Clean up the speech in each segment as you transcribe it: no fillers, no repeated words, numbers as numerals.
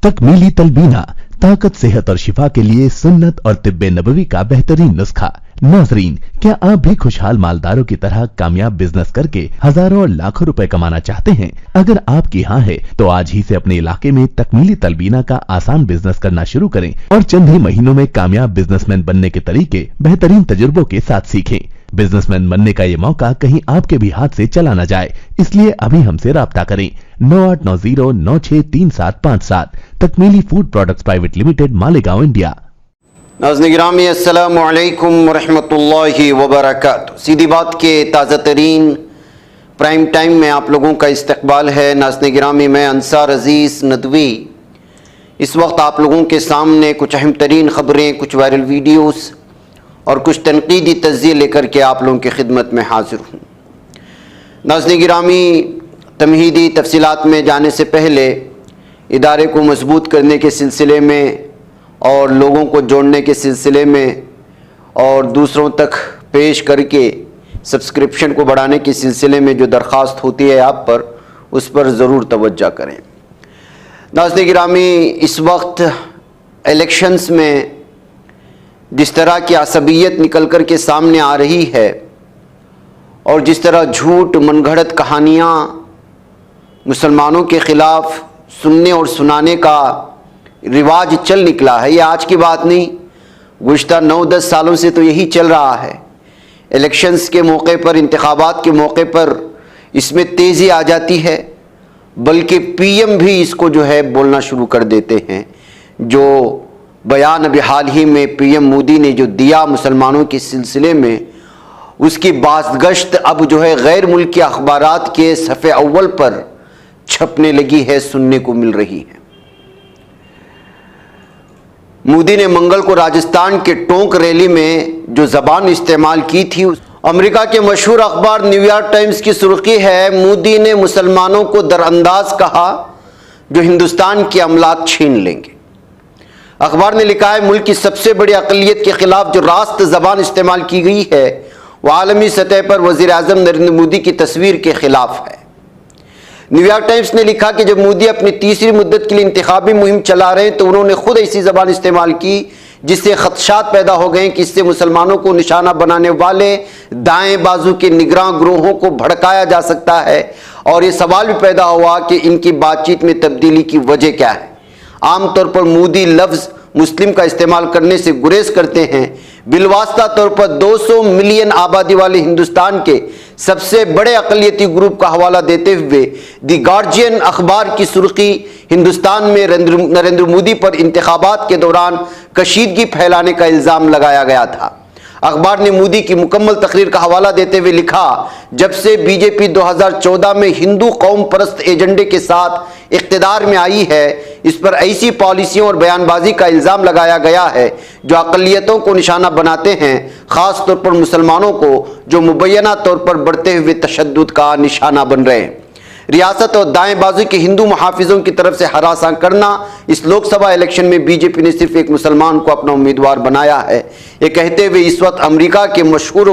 तकमीली तलबीना, ताकत, सेहत और शिफा के लिए सुन्नत और तिब्बे नबवी का बेहतरीन नुस्खा। नाजरीन, क्या आप भी खुशहाल मालदारों की तरह कामयाब बिजनेस करके हजारों और लाखों रुपए कमाना चाहते हैं? अगर आपकी हाँ है तो आज ही से अपने इलाके में तकमीली तलबीना का आसान बिजनेस करना शुरू करें और चंद ही महीनों में कामयाब बिजनेसमैन बनने के तरीके बेहतरीन तजुर्बों के साथ सीखें। बिजनेसमैन बनने का ये मौका कहीं आपके भी हाथ से चला न जाए, इसलिए अभी हमसे राब्ता करें 9890963757। Takmeeli food products private limited, Malegaon, India. नाज़रीन गिरामी, अस्सलामु अलैकुम वरहमतुल्लाहि वबरकातुहू। सीधी बात के ताज़ा तरीन प्राइम टाइम में आप लोगों का इस्तकबाल है। नाज़रीन गिरामी, मैं अंसार अजीज़ नदवी इस वक्त आप लोगों के सामने कुछ अहम तरीन ख़बरें, कुछ वायरल वीडियोस और कुछ तनकीदी तज़्ज़िये लेकर के आप लोगों की खिदमत में हाजिर हूँ। नाज़रीन गिरामी, तमहीदी तफसीलात में जाने से पहले इदारे को मजबूत करने के सिलसिले में और लोगों को जोड़ने के सिलसिले में और दूसरों तक पेश करके सब्सक्रिप्शन को बढ़ाने के सिलसिले में जो दरख्वास्त होती है आप पर, उस पर ज़रूर तवज्जो करें। नाज़रीन गिरामी, इस वक्त इलेक्शंस में जिस तरह की असबियत निकल कर के सामने आ रही है और जिस तरह झूठ, मनगढ़ंत कहानियाँ मुसलमानों के ख़िलाफ़ सुनने और सुनाने का रिवाज चल निकला है, ये आज की बात नहीं, गुज़श्ता 9-10 सालों से तो यही चल रहा है। इलेक्शंस के मौके पर, इंतखाबात के मौके पर इसमें तेज़ी आ जाती है, बल्कि पीएम भी इसको जो है बोलना शुरू कर देते हैं। जो बयान अभी हाल ही में पीएम मोदी ने जो दिया मुसलमानों के सिलसिले में, उसकी बाज़गश्त अब जो है गैर मुल्की अखबारात के सफ़े अव्वल पर छपने लगी है, सुनने को मिल रही है। मोदी ने मंगल को राजस्थान के टोंक रैली में जो ज़बान इस्तेमाल की थी, अमेरिका के मशहूर अखबार न्यूयॉर्क टाइम्स की सुर्खी है, मोदी ने मुसलमानों को दरअंदाज कहा जो हिंदुस्तान के अमलाक छीन लेंगे। अखबार ने लिखा है, मुल्क की सबसे बड़ी अक़लियत के खिलाफ जो रास्त ज़बान इस्तेमाल की गई है वह आलमी सतह पर वज़ीर आज़म नरेंद्र मोदी की तस्वीर के खिलाफ है। न्यूयॉर्क टाइम्स ने लिखा कि जब मोदी अपनी तीसरी मुद्दत के लिए इंतखाबी मुहिम चला रहे हैं तो उन्होंने खुद ऐसी ज़बान इस्तेमाल की जिससे खदशात पैदा हो गए कि इससे मुसलमानों को निशाना बनाने वाले दाएं बाजू के निगरां ग्रोहों को भड़काया जा सकता है। और ये सवाल भी पैदा हुआ कि इनकी बातचीत में तब्दीली की वजह क्या है। आमतौर पर मोदी लफ्ज़ मुस्लिम का इस्तेमाल करने से गुरेज करते हैं। बिलवास्ता तौर पर 200 मिलियन आबादी वाले हिंदुस्तान के सबसे बड़े अक़लियती ग्रुप का हवाला देते हुए द गार्जियन अखबार की सुर्खी, हिंदुस्तान में नरेंद्र मोदी पर इंतखाबात के दौरान कशीदगी फैलाने का इल्ज़ाम लगाया गया था। अखबार ने मोदी की मुकम्मल तकरीर का हवाला देते हुए लिखा, जब से बीजेपी 2014 में हिंदू कौम परस्त एजेंडे के साथ इख्तिदार में आई है, इस पर ऐसी पॉलिसियों और बयानबाजी का इल्ज़ाम लगाया गया है जो अक़लियतों को निशाना बनाते हैं, ख़ास तौर पर मुसलमानों को जो मुबैना तौर पर बढ़ते हुए तशद्दुद का निशाना बन रहे हैं। रियासत और दाएं बाजू के हिंदू मुहाफिजों की तरफ से हरासा करना। इस लोकसभा इलेक्शन में बीजेपी ने सिर्फ एक मुसलमान को अपना उम्मीदवार बनाया है। ये कहते हुए इस वक्त अमेरिका के मशहूर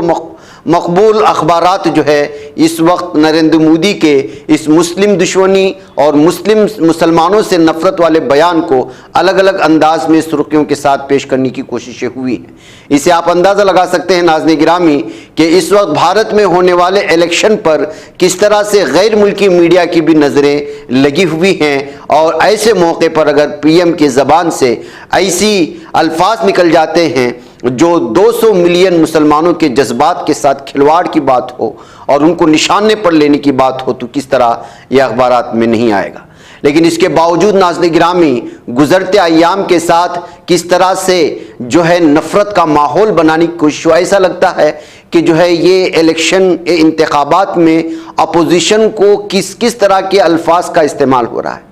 मकबूल अखबारात जो है इस वक्त नरेंद्र मोदी के इस मुस्लिम दुश्मनी और मुसलमानों से नफरत वाले बयान को अलग अलग अंदाज में सुर्खियों के साथ पेश करने की कोशिशें हुई हैं। इसे आप अंदाज़ा लगा सकते हैं नाज़रीन गिरामी कि इस वक्त भारत में होने वाले इलेक्शन पर किस तरह से गैर मुल्की मीडिया की भी नज़रें लगी हुई हैं। और ऐसे मौके पर अगर पीएम की ज़बान से ऐसी अल्फाज निकल जाते हैं जो 200 मिलियन मुसलमानों के जज्बात के साथ खिलवाड़ की बात हो और उनको निशाने पर लेने की बात हो, तो किस तरह यह अखबारात में नहीं आएगा। लेकिन इसके बावजूद नाज़रीन गिरामी, गुज़रते अय्याम के साथ किस तरह से जो है नफ़रत का माहौल बनाने की कोशिश, ऐसा लगता है कि जो है ये इलेक्शन इंतखाबात में अपोजिशन को किस किस तरह के अल्फाज का इस्तेमाल हो रहा है।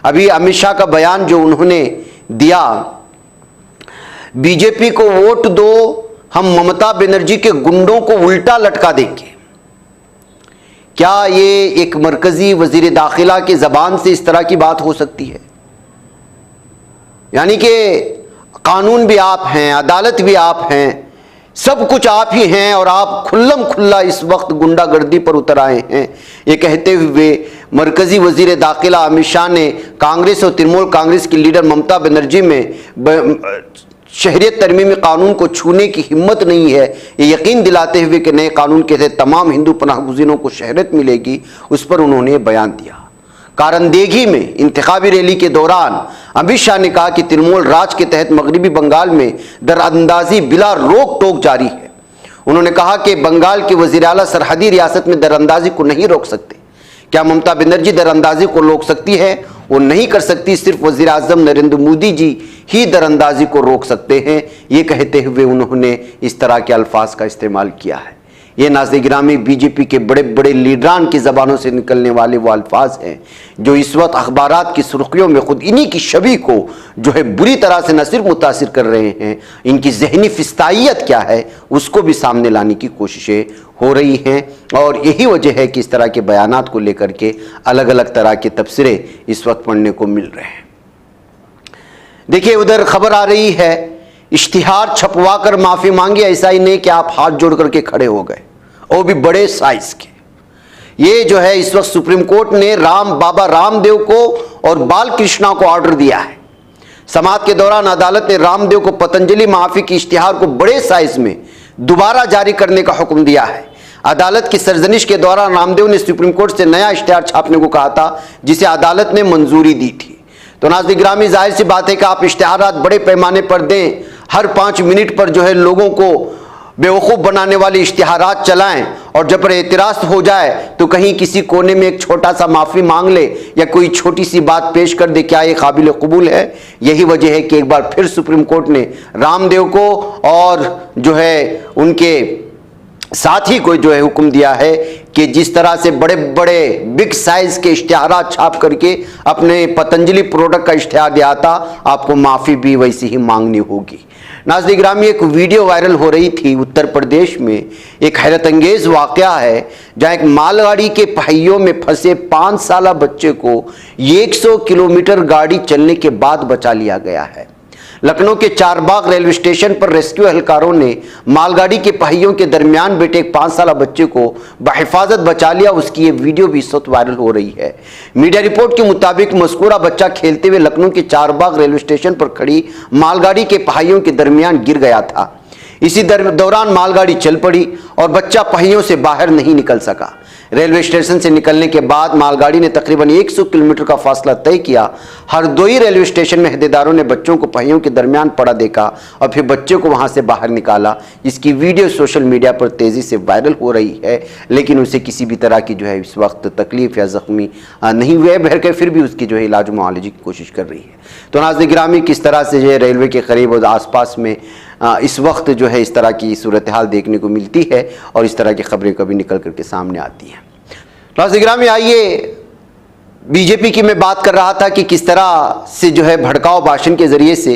अभी अमित शाह का बयान जो उन्होंने दिया, बीजेपी को वोट दो, हम ममता बनर्जी के गुंडों को उल्टा लटका देंगे। क्या ये एक मरकजी वजीर दाखिला की जबान से इस तरह की बात हो सकती है? यानी कि कानून भी आप हैं, अदालत भी आप हैं, सब कुछ आप ही हैं और आप खुल्लम खुल्ला इस वक्त गुंडागर्दी पर उतर आए हैं। ये कहते हुए मरकजी वजीर दाखिला अमित शाह ने कांग्रेस और तृणमूल कांग्रेस की लीडर ममता बनर्जी में शहरियत तरमीमी कानून को छूने की हिम्मत नहीं है, ये यकीन दिलाते हुए कि नए कानून के तहत तमाम हिंदू पनाहगुज़ीनों को शहरियत मिलेगी, उस पर उन्होंने बयान दिया। कारंदेगी में इंतखाबी रैली के दौरान अमित शाह ने कहा कि तृणमूल राज के तहत मगरबी बंगाल में दरअंदाजी बिला रोक टोक जारी है। उन्होंने कहा कि बंगाल के वज़ीर आला सरहदी रियासत में दरअंदाजी को नहीं रोक सकते। क्या ममता बनर्जी दरअंदाजी को रोक सकती है? वो नहीं कर सकती, सिर्फ वज़ीर आज़म नरेंद्र मोदी जी ही दरअंदाजी को रोक सकते हैं। ये कहते हुए उन्होंने इस तरह के अल्फाज का इस्तेमाल किया है। ये नाज़रीन गिरामी बीजेपी के बड़े बड़े लीडरान की ज़बानों से निकलने वाले वो अल्फाज हैं जो इस वक्त अखबारात की सुर्खियों में खुद इन्हीं की छवि को जो है बुरी तरह से न सिर्फ मुतासिर कर रहे हैं, इनकी जहनी फिस्तायत क्या है उसको भी सामने लाने की कोशिशें हो रही हैं। और यही वजह है कि इस तरह के बयानात को लेकर के अलग अलग तरह के तबसरे इस वक्त पढ़ने को मिल रहे हैं। देखिए, उधर खबर आ रही है इश्तिहार छपवा कर माफी मांगी, ऐसा ही नहीं कि आप हाथ जोड़ करके खड़े हो गए, और भी बड़े साइज के। ये जो है इस वक्त सुप्रीम कोर्ट ने बाबा रामदेव को और बाल कृष्णा को ऑर्डर दिया है। समाअत के दौरान अदालत ने रामदेव को पतंजलि माफी की इश्तिहार को बड़े साइज में दोबारा जारी करने का हुक्म दिया है। अदालत की सरजनिश के दौरान रामदेव ने सुप्रीम कोर्ट से नया इश्तिहार छापने को कहा था, जिसे अदालत ने मंजूरी दी थी। तो नाज़रीन गिरामी, जाहिर सी बात है कि आप इश्तिहारात बड़े पैमाने पर दें, हर 5 मिनट पर जो है लोगों को बेवकूफ़ बनाने वाले इश्तिहारात चलाएं, और जब पर एतराज़ हो जाए तो कहीं किसी कोने में एक छोटा सा माफ़ी मांग ले या कोई छोटी सी बात पेश कर दे, क्या ये काबिल कबूल है? यही वजह है कि एक बार फिर सुप्रीम कोर्ट ने रामदेव को और जो है उनके साथी को जो है हुक्म दिया है कि जिस तरह से बड़े बड़े बिग साइज के इश्तिहारात छाप करके अपने पतंजलि प्रोडक्ट का इश्तिहार दिया था, आपको माफ़ी भी वैसी ही मांगनी होगी। नाज़रीन गिरामी, एक वीडियो वायरल हो रही थी उत्तर प्रदेश में। एक हैरत अंगेज़ वाक़या है जहाँ एक मालगाड़ी के पहियों में फंसे 5 साला बच्चे को 100 किलोमीटर गाड़ी चलने के बाद बचा लिया गया है। लखनऊ के चारबाग रेलवे स्टेशन पर रेस्क्यू एहलकारों ने मालगाड़ी के पहियों के दरमियान बैठे एक 5 साला बच्चे को बहिफाजत बचा लिया। उसकी ये वीडियो भी इस वक्त वायरल हो रही है। मीडिया रिपोर्ट के मुताबिक मज़कूरा बच्चा खेलते हुए लखनऊ के चारबाग रेलवे स्टेशन पर खड़ी मालगाड़ी के पहियों के दरमियान गिर गया था। इसी दौरान मालगाड़ी चल पड़ी और बच्चा पहियों से बाहर नहीं निकल सका। रेलवे स्टेशन से निकलने के बाद मालगाड़ी ने तकरीबन 100 किलोमीटर का फासला तय किया। हरदोई रेलवे स्टेशन में अहदेदारों ने बच्चों को पहियों के दरमियान पड़ा देखा और फिर बच्चे को वहां से बाहर निकाला। इसकी वीडियो सोशल मीडिया पर तेजी से वायरल हो रही है, लेकिन उसे किसी भी तरह की जो है इस वक्त तकलीफ या जख्मी नहीं हुए, बहरके फिर भी उसकी जो है इलाज मुआलजे की कोशिश कर रही है। तो नाज़रीन गिरामी, किस तरह से जो है रेलवे के करीब और आसपास में इस वक्त जो है इस तरह की सूरत हाल देखने को मिलती है और इस तरह की खबरें कभी निकल करके सामने आती हैं। नाज़रीन गिरामी, आइए बीजेपी की मैं बात कर रहा था कि किस तरह से जो है भड़काऊ भाषण के जरिए से,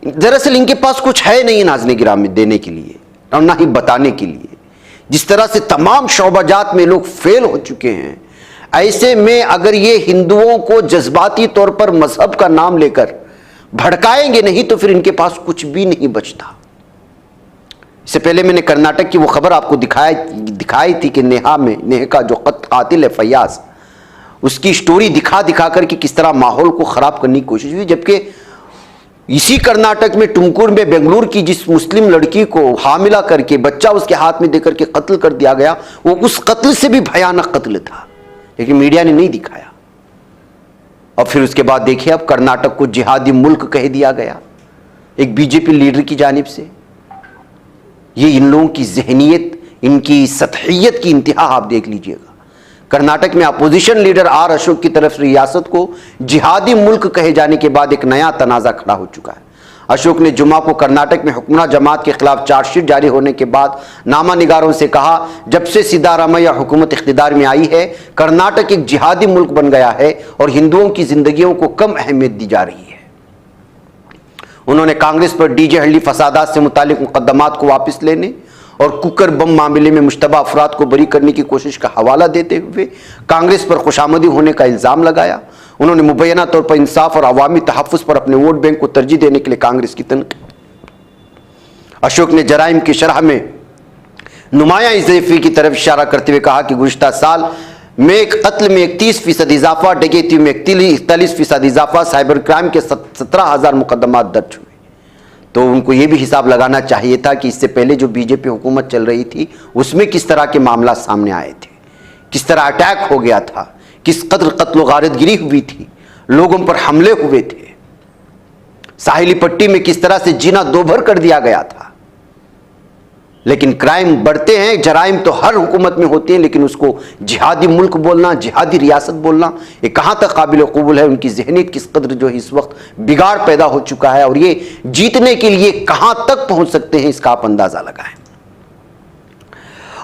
दरअसल इनके पास कुछ है नहीं नाज़रीन गिरामी देने के लिए और ना ही बताने के लिए। जिस तरह से तमाम शोबाजात में लोग फेल हो चुके हैं, ऐसे में अगर ये हिंदुओं को जज्बाती तौर पर मजहब का नाम लेकर भड़काएंगे नहीं तो फिर इनके पास कुछ भी नहीं बचता। इससे पहले मैंने कर्नाटक की वो खबर आपको दिखाई थी कि नेहा का जो कातिल है फैयाज, उसकी स्टोरी दिखा करके किस तरह माहौल को खराब करने की कोशिश हुई। जबकि इसी कर्नाटक में टुमकुर में बेंगलुरु की जिस मुस्लिम लड़की को हामिला करके बच्चा उसके हाथ में देकर के कत्ल कर दिया गया, वो उस कत्ल से भी भयानक कत्ल था, लेकिन मीडिया ने नहीं दिखाया। और फिर उसके बाद देखिए, अब कर्नाटक को जिहादी मुल्क कह दिया गया एक बीजेपी लीडर की जानिब से। ये इन लोगों की जहनियत, इनकी सतहियत की इंतहा आप देख लीजिएगा। कर्नाटक में अपोजिशन लीडर आर अशोक की तरफ रियासत को जिहादी मुल्क कहे जाने के बाद एक नया तनाज़ा खड़ा हो चुका है। अशोक ने जुम्मा को कर्नाटक में हुक्मरान जमात के खिलाफ चार्जशीट जारी होने के बाद नामा निगारों से कहा, जब से सिद्धारामैया हुकूमत इख्तिदार में आई है, कर्नाटक एक जिहादी मुल्क बन गया है और हिंदुओं की जिंदगियों को कम अहमियत दी जा रही है। उन्होंने कांग्रेस पर डीजे हल्ली फसादात से मुतालिक मुकदमात को वापस लेने और कुकर बम मामले में मुश्तबा अफराद को बरी करने की कोशिश का हवाला देते हुए कांग्रेस पर खुशामदी होने का इल्ज़ाम लगाया। उन्होंने मुबैना तौर पर इंसाफ और अवामी तहफ़्फ़ुज़ पर अपने वोट बैंक को तरजीह देने के लिए कांग्रेस की तनक़ीद। अशोक ने जराइम की शरह में नुमाया इज़ाफे की तरफ इशारा करते हुए कहा कि गुज़िश्ता साल में कत्ल में 31% इजाफा, डकैती में 41% इजाफा, साइबर क्राइम के 17,000 मुकदमात दर्ज हुए। तो उनको ये भी हिसाब लगाना चाहिए था कि इससे पहले जो बीजेपी हुकूमत चल रही थी उसमें किस तरह के मामला सामने आए थे, किस तरह अटैक हो गया था, किस कदर कत्ल गारतगिरी हुई थी, लोगों पर हमले हुए थे, साहिली पट्टी में किस तरह से जीना दोभर कर दिया गया था। लेकिन क्राइम बढ़ते हैं, जराइम तो हर हुकूमत में होते हैं, लेकिन उसको जिहादी मुल्क बोलना, जिहादी रियासत बोलना, ये कहां तक काबिल कबूल है। उनकी ज़हनीत किस कदर जो है इस वक्त बिगाड़ पैदा हो चुका है और ये जीतने के लिए कहां तक पहुंच सकते हैं इसका आप अंदाजा लगाएं।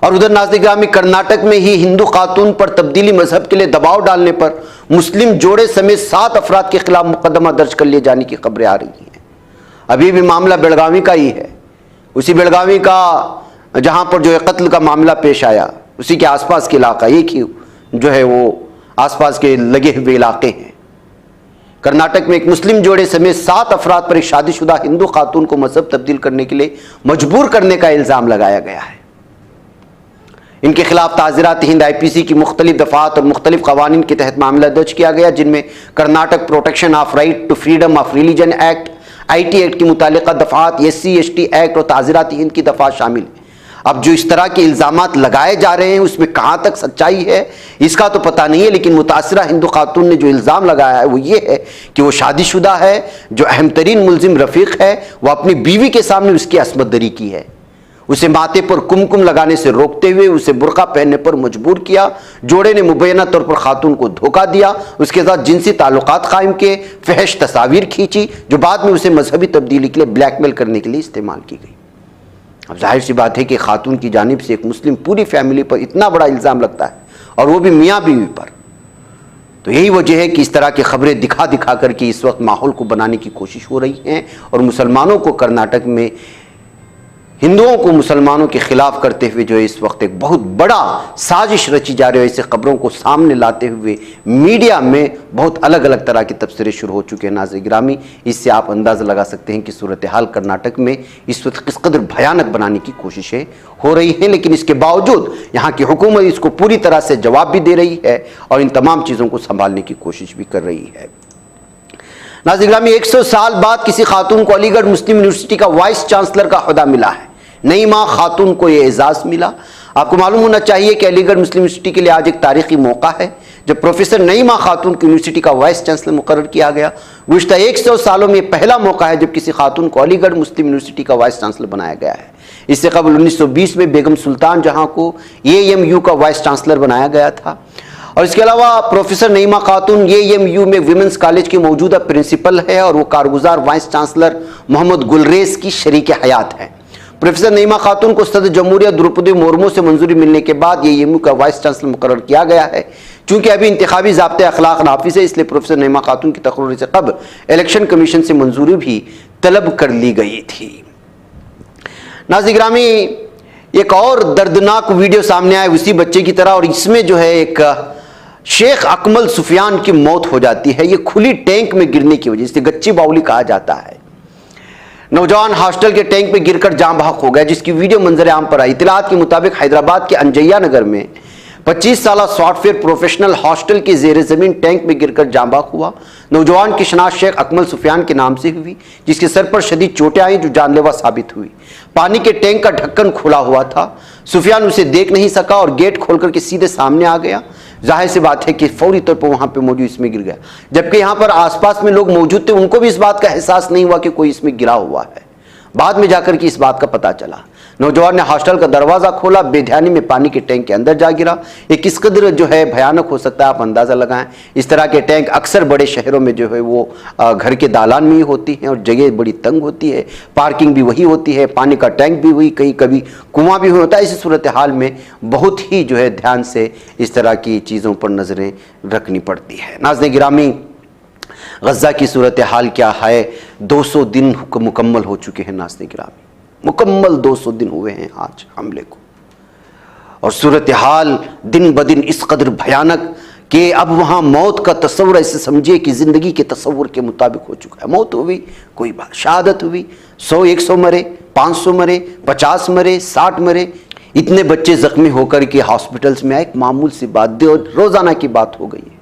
और उधर नाज़-ए-गिरामी कर्नाटक में ही हिंदू खातून पर तब्दीली मजहब के लिए दबाव डालने पर मुस्लिम जोड़े समेत 7 अफराद के खिलाफ मुकदमा दर्ज कर लिए जाने की खबरें आ रही हैं। अभी भी मामला बेलगावी का ही है, उसी बेलगावी का जहां पर जो है कत्ल का मामला पेश आया, उसी के आसपास के इलाका, एक ही जो है वो आसपास के लगे हुए इलाके हैं। कर्नाटक में एक मुस्लिम जोड़े समेत 7 अफराद पर एक शादीशुदा हिंदू खातून को मजहब तब्दील करने के लिए मजबूर करने का इल्जाम लगाया गया है। इनके खिलाफ ताज़ीरात हिंद IPC की मुख्तलिफ दफात और मुख्तलिफ कवानीन के तहत मामला दर्ज किया गया, जिनमें Karnataka protection of right to freedom of religion act, IT act की मुतालिका दफात, SC/ST एक्ट और ताज़ीरात हिंद की दफात शामिल है। अब जो इस तरह के इल्जामात लगाए जा रहे हैं उसमें कहां तक सच्चाई है इसका तो पता नहीं है, लेकिन मुतासिरा हिंदू खातून ने जो इल्ज़ाम लगाया है वो ये है कि वो शादीशुदा है, जो अहम तरीन मुलजिम रफ़ीक है वो अपनी बीवी के सामने उसकी असमत दरी की है, उसे माथे पर कुमकुम लगाने से रोकते हुए उसे बुर्का पहनने पर मजबूर किया। जोड़े ने मुबैना तौर पर खातून को धोखा दिया, उसके साथ जिनसी ताल्लुकात कायम किए, फहश तस्वीर खींची जो बाद में उसे मजहबी तब्दीली के लिए ब्लैकमेल करने के लिए इस्तेमाल की गई। अब जाहिर सी बात है कि खातून की जानिब से एक मुस्लिम पूरी फैमिली पर इतना बड़ा इल्ज़ाम लगता है और वो भी मियाँ बीवी पर, तो यही वजह है कि इस तरह की खबरें दिखा दिखा करके इस वक्त माहौल को बनाने की कोशिश हो रही है और मुसलमानों को कर्नाटक में हिंदुओं को मुसलमानों के खिलाफ करते हुए जो है इस वक्त एक बहुत बड़ा साजिश रची जा रही है। ऐसे खबरों को सामने लाते हुए मीडिया में बहुत अलग अलग तरह के तबसरे शुरू हो चुके हैं। नाज़-ए-गिरामी, इससे आप अंदाज़ा लगा सकते हैं कि सूरत हाल कर्नाटक में इस वक्त किस कदर भयानक बनाने की कोशिशें हो रही हैं, लेकिन इसके बावजूद यहाँ की हुकूमत इसको पूरी तरह से जवाब भी दे रही है और इन तमाम चीज़ों को संभालने की कोशिश भी कर रही है। नाज़-ए-गिरामी, 100 साल बाद किसी खातून को अलीगढ़ मुस्लिम यूनिवर्सिटी का वाइस चांसलर का ओहदा मिला है। नईमा खातून को यह एजाज़ मिला। आपको मालूम होना चाहिए कि अलीगढ़ मुस्लिम यूनिवर्सिटी के लिए आज एक तारीखी मौका है जब प्रोफेसर नईमा खातून की यूनिवर्सिटी का वाइस चांसलर मुकर्रर किया गया। गुज़िश्ता 100 सालों में पहला मौका है जब किसी खातून को अलीगढ़ मुस्लिम यूनिवर्सिटी का वाइस चांसलर बनाया गया है। इससे कबल 1920 में बेगम सुल्तान जहां को AMU का वाइस चांसलर बनाया गया था। और इसके अलावा प्रोफेसर नईमा खातून AMU में विमेंस कॉलेज की मौजूदा प्रिंसिपल है और वो कारगुजार वाइस चांसलर मोहम्मद गुलरेज की शरीक हयात है। प्रोफेसर नईमा खातून को सदर जमहूरिया द्रौपदी मुर्मू से मंजूरी मिलने के बाद AMU का वाइस चांसलर मुकर्रर किया गया है। चूंकि अभी इंतखाबी ज़ाब्ते अखलाक नाफिज है, इसलिए प्रोफेसर नईमा खातून की तकर्री से कबल इलेक्शन कमीशन से मंजूरी भी तलब कर ली गई थी। नाज़-ए-गिरामी, एक और दर्दनाक वीडियो सामने आया उसी बच्चे की तरह, और इसमें जो है एक शेख अकमल सुफियान की मौत हो जाती है। ये खुली टैंक में गिरने की वजह से गच्ची बाउली कहा जाता है। नौजवान हॉस्टल के टैंक में गिरकर जाँ बहक हो गया, जिसकी वीडियो मंजर आम पर आई। इतलात के मुताबिक हैदराबाद के अंजैया नगर में 25 साला सॉफ्टवेयर प्रोफेशनल हॉस्टल के जेर ज़मीन टैंक में गिरकर जाँ बहक हुआ। नौजवान की शनाख्त शेख अकमल सुफियान के नाम से हुई, जिसके सर पर शदीद चोटें आई जो जानलेवा साबित हुई। पानी के टैंक का ढक्कन खुला हुआ था, सुफियान उसे देख नहीं सका और गेट खोलकर के सीधे सामने आ गया। जाहिर सी बात है कि फौरी तौर पर वहां पे मौजूद इसमें गिर गया, जबकि यहां पर आसपास में लोग मौजूद थे, उनको भी इस बात का एहसास नहीं हुआ कि कोई इसमें गिरा हुआ है। बाद में जाकर के इस बात का पता चला। नौजवान ने हॉस्टल का दरवाजा खोला, बेध्यानी में पानी के टैंक के अंदर जा गिरा। ये किस कदर जो है भयानक हो सकता है आप अंदाजा लगाएं। इस तरह के टैंक अक्सर बड़े शहरों में जो है वो घर के दालान में ही होती हैं और जगह बड़ी तंग होती है, पार्किंग भी वही होती है, पानी का टैंक भी वही, कहीं कभी कुआं भी होता है। इसी सूरत हाल में बहुत ही जो है ध्यान से इस तरह की चीज़ों पर नज़रें रखनी पड़ती है। नाज़-ए-गिरामी, गज़ा की सूरत हाल क्या है? 200 दिन मुकम्मल हो चुके हैं। नाज़-ए-गिरामी, मुकम्मल 200 दिन हुए हैं आज हमले को, और सूरत हाल दिन ब दिन इस कदर भयानक कि अब वहाँ मौत का तस्वुर ऐसे समझिए कि ज़िंदगी के तस्वुर के मुताबिक हो चुका है। मौत हुई, कोई बात, शहादत हुई, 100-100 मरे, 500 मरे, 50 मरे, 60 मरे, इतने बच्चे जख्मी होकर के हॉस्पिटल्स में आए। एक मामूल सी बात रोजाना की बात हो गई है।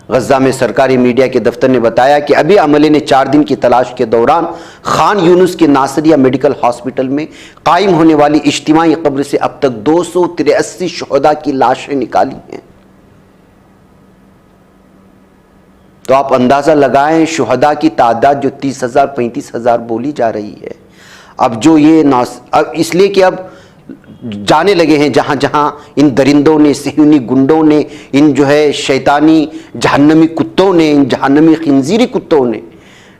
गजा में सरकारी मीडिया के दफ्तर ने बताया कि अभी अमले ने 4 दिन की तलाश के दौरान खान यूनुस के नासरिया मेडिकल हॉस्पिटल में कायम होने वाली इज्तिमाई कब्र से अब तक 283 शुहदा की लाशें निकाली हैं। तो आप अंदाजा लगाएं शुहदा की तादाद जो 30,000 35,000 बोली जा रही है। अब जो ये अब इसलिए कि अब जाने लगे हैं जहां जहां इन दरिंदों ने, सहयूनी गुंडों ने, इन जो है शैतानी जहन्नमी कुत्तों ने, इन जहन्नमी खिंजीरी कुत्तों ने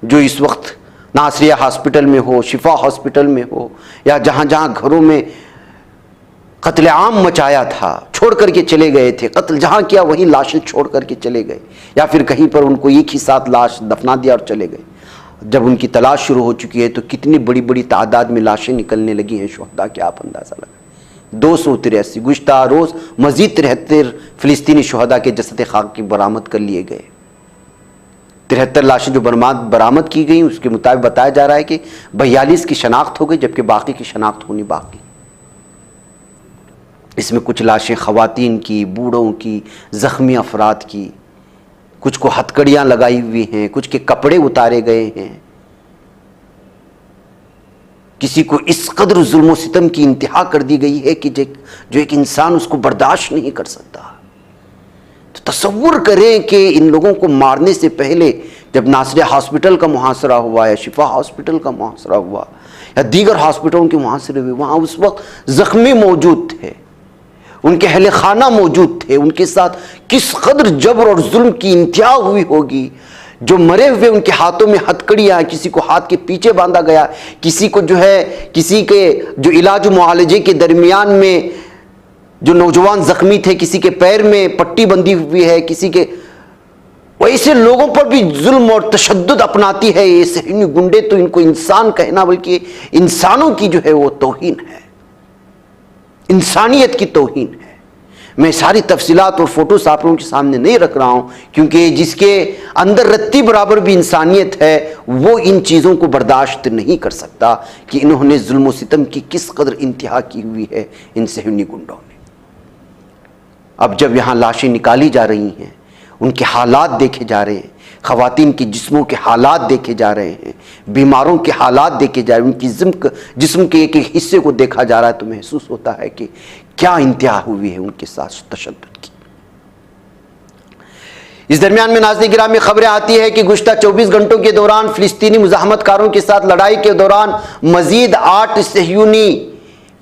जो इस वक्त नासरिया हॉस्पिटल में हो, शिफा हॉस्पिटल में हो, या जहां जहां घरों में कत्लेआम मचाया था, छोड़ करके चले गए थे। कत्ल जहां किया वहीं लाशें छोड़ करके चले गए, या फिर कहीं पर उनको एक ही साथ लाश दफना दिया और चले गए। जब उनकी तलाश शुरू हो चुकी है तो कितनी बड़ी बड़ी तादाद में लाशें निकलने लगी हैं शुहदा के, आप अंदाजा लगाएं। 283 गुज़श्ता रोज मजीद 73 फिलिस्तीनी शुहदा के जसद खाक की बरामद कर लिए गए। 73 लाशें जो बरामद की गई उसके मुताबिक बताया जा रहा है कि 42 की शनाख्त हो गई, जबकि बाकी की शनाख्त होनी बाकी। इसमें कुछ लाशें खवातीन की, बूढ़ों की, जख्मी अफराद की, कुछ को हथकड़ियां लगाई हुई हैं, कुछ के कपड़े उतारे गए हैं। किसी को इस कदर जुल्म सितम की इंतहा कर दी गई है कि जो एक इंसान उसको बर्दाश्त नहीं कर सकता। तो तसव्वुर करें कि इन लोगों को मारने से पहले जब नासरिया हॉस्पिटल का मुहासरा हुआ या शिफा हॉस्पिटल का मुहासरा हुआ या दीगर हॉस्पिटलों के मुहासरे हुए, वहां उस वक्त जख्मी मौजूद थे, उनके अहले खाना मौजूद थे, उनके साथ किस कदर जबर और जुल्म की इंतहा हुई होगी। जो मरे हुए उनके हाथों में हथकड़ियां, किसी को हाथ के पीछे बांधा गया, किसी को जो है किसी के जो इलाज मुआलजे के दरमियान में जो नौजवान जख्मी थे, किसी के पैर में पट्टी बंधी हुई है, किसी के वैसे लोगों पर भी जुल्म और तशद्दुद अपनाती है ये सहनी गुंडे। तो इनको इंसान कहना बल्कि इंसानों की जो है वो तौहीन है, इंसानियत की तौहीन है। मैं सारी तफसीलात और फोटोस आप लोगों के सामने नहीं रख रहा हूं क्योंकि जिसके अंदर रत्ती बराबर भी इंसानियत है वो इन चीज़ों को बर्दाश्त नहीं कर सकता कि इन्होंने जुल्म सितम की किस कदर इंतहा की हुई है इन सहनी गुंडों ने। अब जब यहाँ लाशें निकाली जा रही हैं, उनके हालात देखे जा रहे हैं, खवातीन के जिस्मों के हालात देखे जा रहे हैं, बीमारों के हालात देखे जा रहे हैं, उनकी जिस्म के एक एक हिस्से को देखा जा रहा है, तो महसूस होता है कि क्या इंतहा हुई है उनके साथ तशद्दुद की। इस दरमियान में नाज़रीन गिरामी खबरें आती है कि गुज़श्ता 24 घंटों के दौरान फिलिस्तीनी मुज़ाहमतकारों के साथ लड़ाई के दौरान मजीद 8 सहयूनी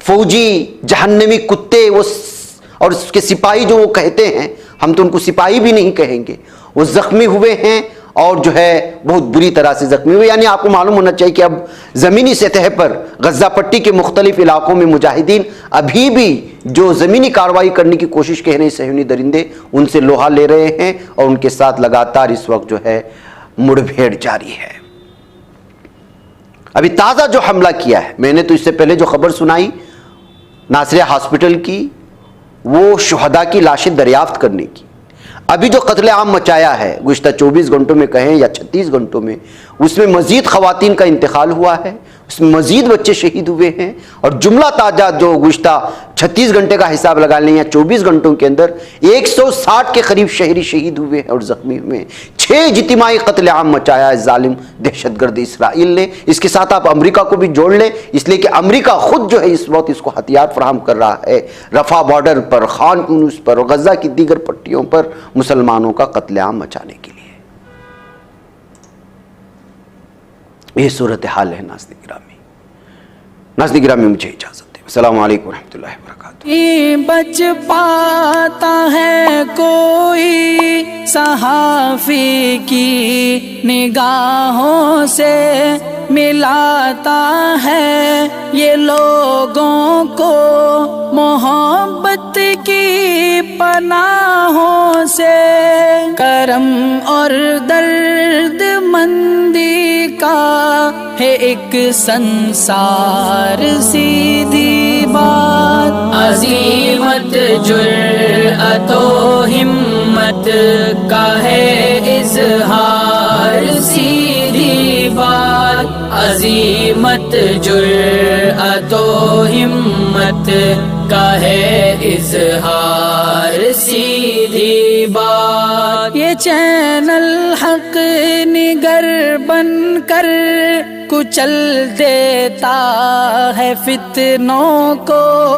फौजी जहन्नमी कुत्ते और उसके सिपाही जो वो कहते हैं, हम तो उनको सिपाही भी नहीं कहेंगे, वो जख्मी हुए हैं और जो है बहुत बुरी तरह से जख्मी हुए। यानी आपको मालूम होना चाहिए कि अब ज़मीनी सतह पर गज़ा पट्टी के मुख्तलिफ इलाकों में मुजाहिदीन अभी भी जो ज़मीनी कार्रवाई करने की कोशिश कह रहे हैं सहयूनी दरिंदे, उनसे लोहा ले रहे हैं और उनके साथ लगातार इस वक्त जो है मुठभेड़ जारी है। अभी ताज़ा जो हमला किया है, मैंने तो इससे पहले जो खबर सुनाई नासरिया हॉस्पिटल की, वो शुहदा की लाशें दरियाफ्त करने की। अभी जो कत्लेआम मचाया है गुज़श्ता 24 घंटों में कहें या 36 घंटों में, उसमें मजीद खवातीन का इंतकाल हुआ है, उसमें मजीद बच्चे शहीद हुए हैं और जुमला ताजा जो गुज़श्ता 36 घंटे का हिसाब लगा लें या 24 घंटों के अंदर 160 के करीब शहरी शहीद हुए हैं और जख्मी हुए हैं। 6 इज्तिमाई कत्लेआम मचाया है जालिम दहशतगर्द इसराइल ने। इसके साथ आप अमेरिका को भी जोड़ लें, इसलिए कि अमेरिका खुद जो है इस वक्त इसको हथियार फराहम कर रहा है रफा बॉर्डर पर, खान यूनुस पर और गजा की दीगर पट्टियों पर मुसलमानों का कत्लेआम मचाने के लिए। यह सूरत हाल है नाज़रीन गिरामी, मुझे इजाजत दें। अस्सलाम वालेकुम रहमतुल्लाहि व बरकातुहू। बच पाता है कोई सहाफ़ी की निगाहों से, मिलाता है ये लोगों को मोहब्बत की पनाहों से। करम और दर्द मंदी का है एक संसार सीधी बात, अज़ीमत जुर्अतो हिम्मत का है इज़हार सीधी बात, अजीमत जुर्अतो हिम्मत का है इज़हार सीधी बात। ये चैनल हक निगर बनकर कुचल देता है फितनों को।